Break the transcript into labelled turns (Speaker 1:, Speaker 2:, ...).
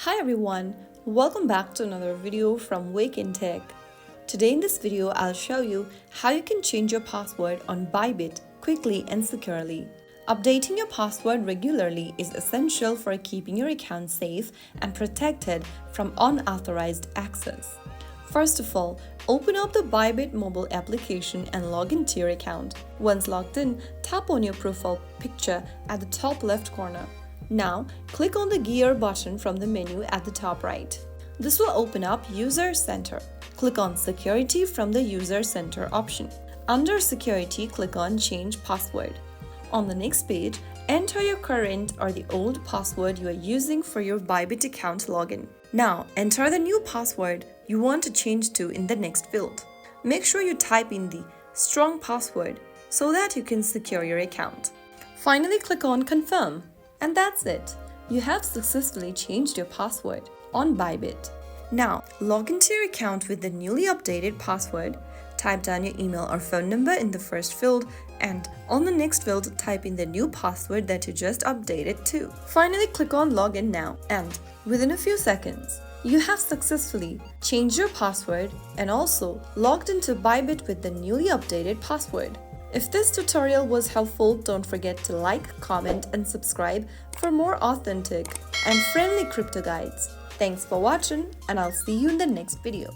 Speaker 1: Hi everyone, welcome back to another video from Wake&Tech. Today in this video, I'll show you how you can change your password on Bybit quickly and securely. Updating your password regularly is essential for keeping your account safe and protected from unauthorized access. First of all, open up the Bybit mobile application and log into your account. Once logged in, tap on your profile picture at the top left corner. Now, click on the gear button from the menu at the top right. This will open up User Center. Click on Security from the User Center option. Under Security, click on Change Password. On the next page, enter your current or the old password you are using for your Bybit account login. Now, enter the new password you want to change to in the next field. Make sure you type in the strong password so that you can secure your account. Finally, click on Confirm. And that's it. You have successfully changed your password on Bybit. Now, log into your account with the newly updated password. Type down your email or phone number in the first field, and on the next field, type in the new password that you just updated to. Finally, click on Login Now, and within a few seconds, you have successfully changed your password and also logged into Bybit with the newly updated password. If this tutorial was helpful, don't forget to like, comment, and subscribe for more authentic and friendly crypto guides. Thanks for watching, and I'll see you in the next video.